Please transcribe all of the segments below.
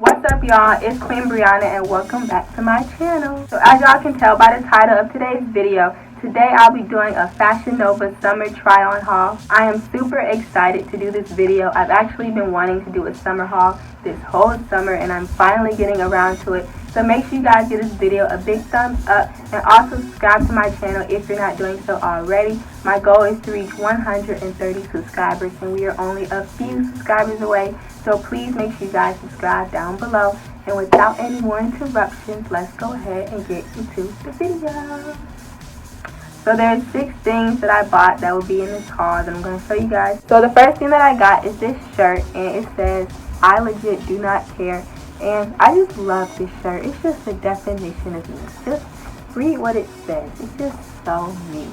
What's up, y'all? It's Queen Brianna and welcome back to my channel. So as y'all can tell by the title of today's video, today I'll be doing a Fashion Nova summer try-on haul. I am super excited to do this video. I've actually been wanting to do a summer haul this whole summer and I'm finally getting around to it. So make sure you guys give this video a big thumbs up and also subscribe to my channel if you're not doing so already. My goal is to reach 130 subscribers and we are only a few subscribers away. So please make sure you guys subscribe down below. And without any more interruptions, let's go ahead and get into the video. So there's 6 things that I bought that will be in this haul that I'm going to show you guys. So the first thing that I got is this shirt and it says, "I legit do not care." And I just love this shirt. It's just the definition of me. Just read what it says. It's just so me.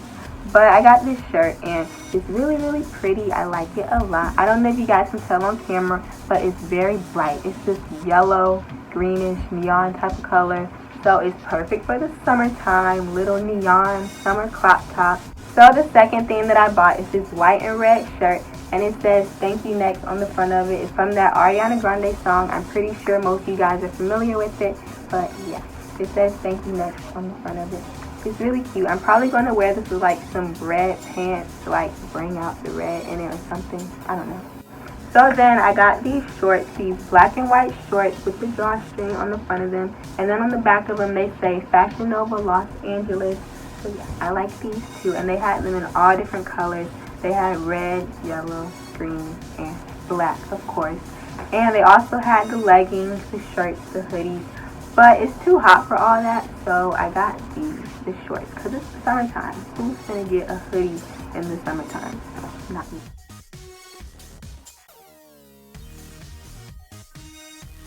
But I got this shirt and it's really pretty. I like it a lot. I don't know if you guys can tell on camera, but it's very bright. It's just yellow, greenish, neon type of color. So it's perfect for the summertime, little neon summer crop top. So the second thing that I bought is this white and red shirt and it says "Thank You Next" on the front of it. It's from that Ariana Grande song. I'm pretty sure most of you guys are familiar with it, but yeah, it says "Thank You Next" on the front of it. It's really cute. I'm probably going to wear this with like some red pants to like bring out the red in it or something. I don't know. So then I got these shorts, these black and white shorts with the drawstring on the front of them. And then on the back of them they say Fashion Nova Los Angeles. So yeah, I like these too. And they had them in all different colors. They had red, yellow, green, and black, of course. And they also had the leggings, the shirts, the hoodies. But it's too hot for all that, so I got the shorts. Because it's the summertime. Who's going to get a hoodie in the summertime? Not me.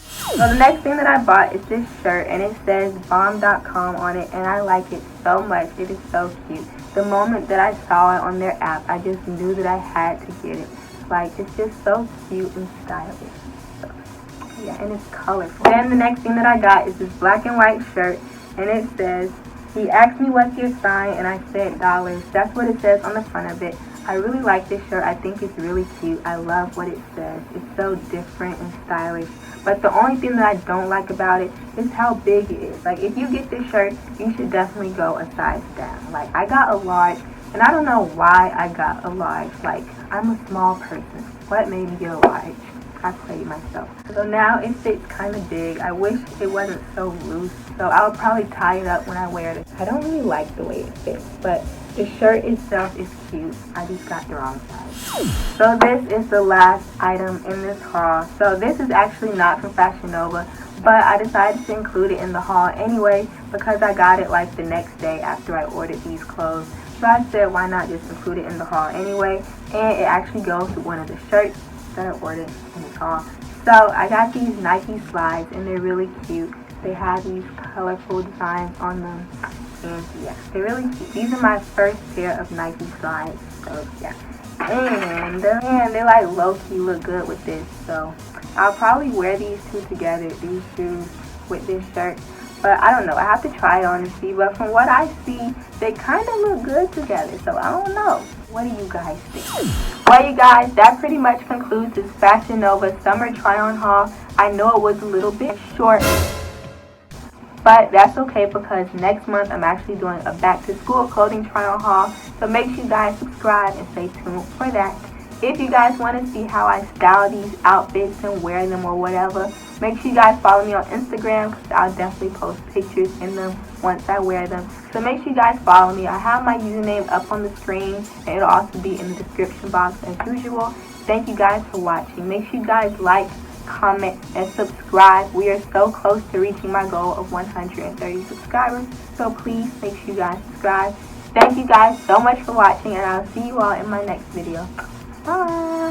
So the next thing that I bought is this shirt and it says bomb.com on it and I like it so much. It is so cute. The moment that I saw it on their app, I just knew that I had to get it. Like, it's just so cute and stylish. So, yeah, and it's colorful. Then the next thing that I got is this black and white shirt and it says, "He asked me what's your sign and I said dollars." That's what it says on the front of it. I really like this shirt. I think it's really cute. I love what it says. It's so different and stylish. But the only thing that I don't like about it is how big it is. Like, if you get this shirt, you should definitely go a size down. Like, I got a large, and I don't know why I got a large. Like, I'm a small person. What made me get a large? I played myself. So now it fits kind of big. I wish it wasn't so loose. So I'll probably tie it up when I wear it. I don't really like the way it fits, but the shirt itself is cute. I just got the wrong size. So this is the last item in this haul. So this is actually not from Fashion Nova, but I decided to include it in the haul anyway because I got it like the next day after I ordered these clothes. So I said, why not just include it in the haul anyway? And it actually goes with one of the shirts that I ordered in this haul. So I got these Nike slides and they're really cute. They have these colorful designs on them. And yeah, they're really cute. These are my first pair of Nike slides. So yeah. And they like low-key look good with this. So I'll probably wear these two together, these shoes with this shirt. But I don't know. I have to try it on and see. But from what I see, they kind of look good together. So I don't know. What do you guys think? Well, you guys, that pretty much concludes this Fashion Nova summer try-on haul. I know it was a little bit short, but that's okay because next month I'm actually doing a back-to-school clothing try-on haul. So make sure you guys subscribe and stay tuned for that. If you guys want to see how I style these outfits and wear them or whatever, make sure you guys follow me on Instagram because I'll definitely post pictures in them once I wear them. So make sure you guys follow me. I have my username up on the screen and it'll also be in the description box as usual. Thank you guys for watching. Make sure you guys like, comment, and subscribe. We are so close to reaching my goal of 130 subscribers. So please make sure you guys subscribe. Thank you guys so much for watching and I'll see you all in my next video. Bye!